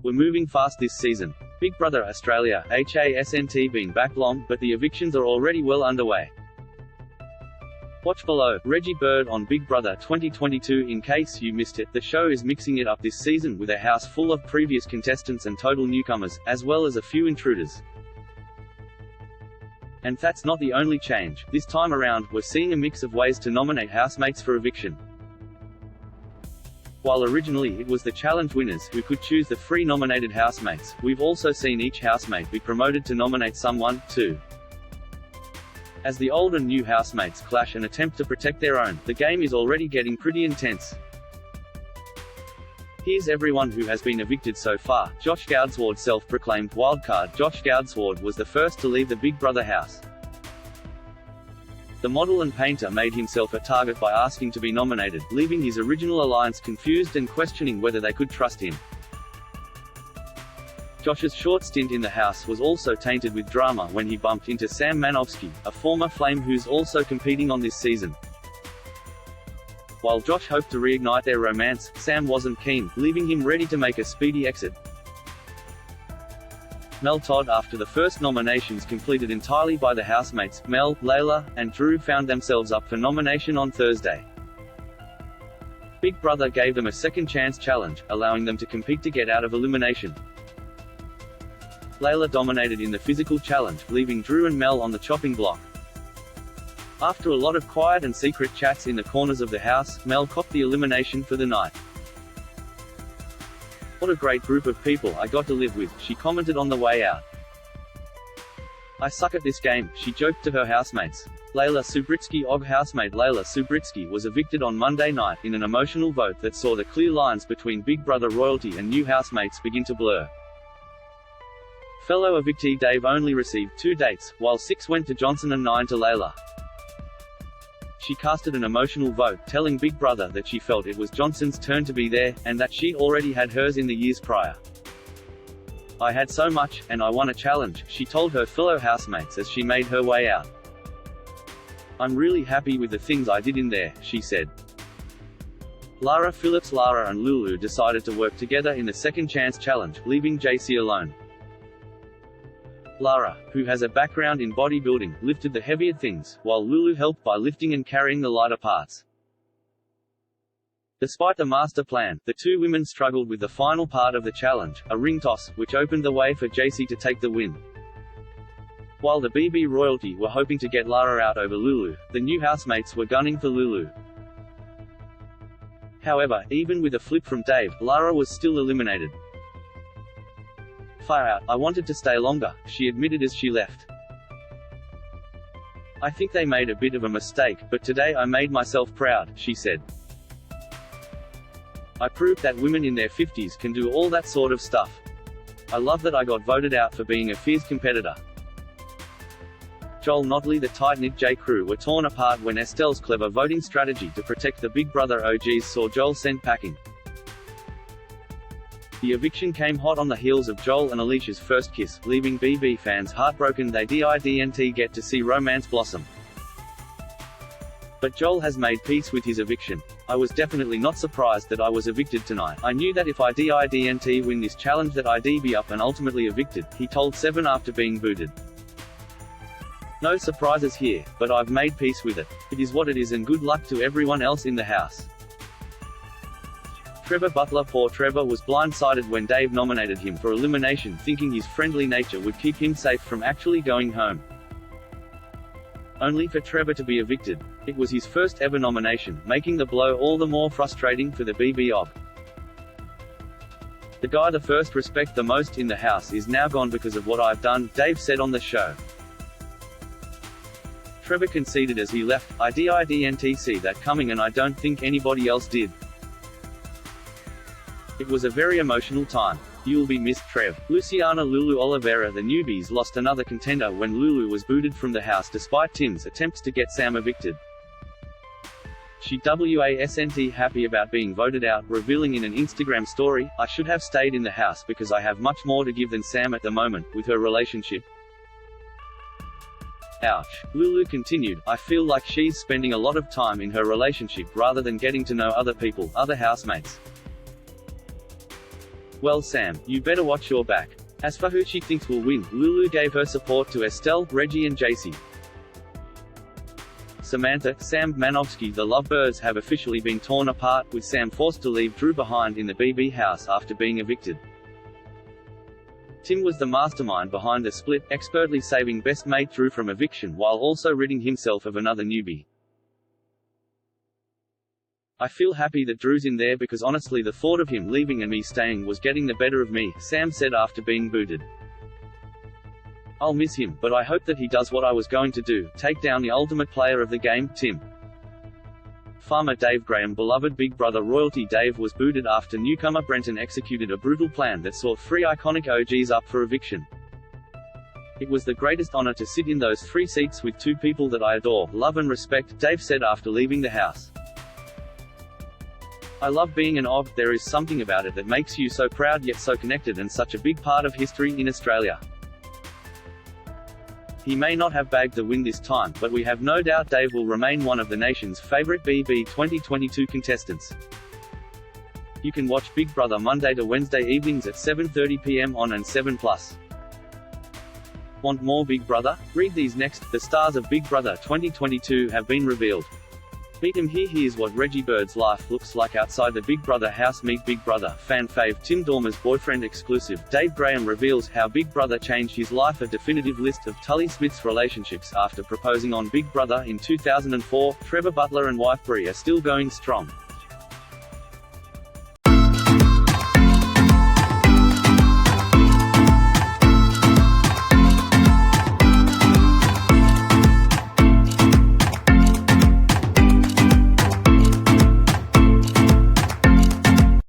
We're moving fast this season. Big Brother Australia, HASNT been back long, but the evictions are already well underway. Watch below, Reggie Bird on Big Brother 2022. In case you missed it, the show is mixing it up this season with a house full of previous contestants and total newcomers, as well as a few intruders. And that's not the only change. This time around, we're seeing a mix of ways to nominate housemates for eviction. While originally it was the challenge winners who could choose the 3 nominated housemates, we've also seen each housemate be promoted to nominate someone, too. As the old and new housemates clash and attempt to protect their own, the game is already getting pretty intense. Here's everyone who has been evicted so far. Josh Goudsward, self-proclaimed wildcard. Josh Goudsward was the first to leave the Big Brother house. The model and painter made himself a target by asking to be nominated, leaving his original alliance confused and questioning whether they could trust him. Josh's short stint in the house was also tainted with drama when he bumped into Sam Manovsky, a former Flame who's also competing on this season. While Josh hoped to reignite their romance, Sam wasn't keen, leaving him ready to make a speedy exit. Mel Todd, after the first nominations completed entirely by the housemates, Mel, Layla, and Drew found themselves up for nomination on Thursday. Big Brother gave them a second chance challenge, allowing them to compete to get out of elimination. Layla dominated in the physical challenge, leaving Drew and Mel on the chopping block. After a lot of quiet and secret chats in the corners of the house, Mel copped the elimination for the night. "What a great group of people I got to live with," she commented on the way out. "I suck at this game," she joked to her housemates. Layla Subritsky, OG housemate Layla Subritsky, was evicted on Monday night, in an emotional vote that saw the clear lines between Big Brother royalty and new housemates begin to blur. Fellow evictee Dave only received 2 dates, while 6 went to Johnson and 9 to Layla. She casted an emotional vote, telling Big Brother that she felt it was Johnson's turn to be there, and that she'd already had hers in the years prior. "I had so much, and I won a challenge," she told her fellow housemates as she made her way out. "I'm really happy with the things I did in there," she said. Lara Phillips. Lara and Lulu decided to work together in the Second Chance Challenge, leaving JC alone. Lara, who has a background in bodybuilding, lifted the heavier things, while Lulu helped by lifting and carrying the lighter parts. Despite the master plan, the 2 women struggled with the final part of the challenge, a ring toss, which opened the way for JC to take the win. While the BB royalty were hoping to get Lara out over Lulu, the new housemates were gunning for Lulu. However, even with a flip from Dave, Lara was still eliminated. "Far out, I wanted to stay longer," she admitted as she left. "I think they made a bit of a mistake, but today I made myself proud," she said. "I proved that women in their 50s can do all that sort of stuff. I love that I got voted out for being a fierce competitor." Joel Notley. The tight-knit J. Crew were torn apart when Estelle's clever voting strategy to protect the Big Brother OGs saw Joel sent packing. The eviction came hot on the heels of Joel and Alicia's first kiss, leaving BB fans heartbroken. They didn't get to see romance blossom. But Joel has made peace with his eviction. "I was definitely not surprised that I was evicted tonight. I knew that if I didn't win this challenge that I'd be up and ultimately evicted," he told Seven after being booted. "No surprises here, but I've made peace with it. It is what it is, and good luck to everyone else in the house." Trevor Butler. Poor Trevor was blindsided when Dave nominated him for elimination, thinking his friendly nature would keep him safe from actually going home. Only for Trevor to be evicted. It was his first ever nomination, making the blow all the more frustrating for the BB of. "The guy the first respect the most in the house is now gone because of what I've done," Dave said on the show. Trevor conceded as he left, "I didn't see that coming, and I don't think anybody else did. It was a very emotional time. You'll be missed, Trev." Luciana Lulu Oliveira. The newbies lost another contender when Lulu was booted from the house despite Tim's attempts to get Sam evicted. She wasn't happy about being voted out, revealing in an Instagram story, "I should have stayed in the house because I have much more to give than Sam at the moment, with her relationship." Ouch. Lulu continued, "I feel like she's spending a lot of time in her relationship rather than getting to know other people, other housemates. Well Sam, you better watch your back. As for who she thinks will win, Lulu gave her support to Estelle, Reggie and JC. Samantha, Sam, Manovsky. The Lovebirds have officially been torn apart, with Sam forced to leave Drew behind in the BB house after being evicted. Tim was the mastermind behind the split, expertly saving best mate Drew from eviction while also ridding himself of another newbie. I feel happy that Drew's in there because honestly the thought of him leaving and me staying was getting the better of me, Sam said after being booted. I'll miss him, but I hope that he does what I was going to do, take down the ultimate player of the game, Tim. Farmer Dave Graham. Beloved Big Brother royalty Dave was booted after newcomer Brenton executed a brutal plan that saw 3 iconic OGs up for eviction. It was the greatest honor to sit in those 3 seats with 2 people that I adore, love and respect, Dave said after leaving the house. I love being an OG, there is something about it that makes you so proud yet so connected and such a big part of history in Australia. He may not have bagged the win this time, but we have no doubt Dave will remain one of the nation's favourite BB 2022 contestants. You can watch Big Brother Monday to Wednesday evenings at 7:30 p.m. on and 7+. Want more Big Brother? Read these next. The stars of Big Brother 2022 have been revealed. Meet him here. Here's what Reggie Bird's life looks like outside the Big Brother house. Meet Big Brother fan fave Tim Dormer's boyfriend. Exclusive. Dave Graham reveals how Big Brother changed his life. A definitive list of Tully Smith's relationships after proposing on Big Brother in 2004. Trevor Butler and wife Brie are still going strong.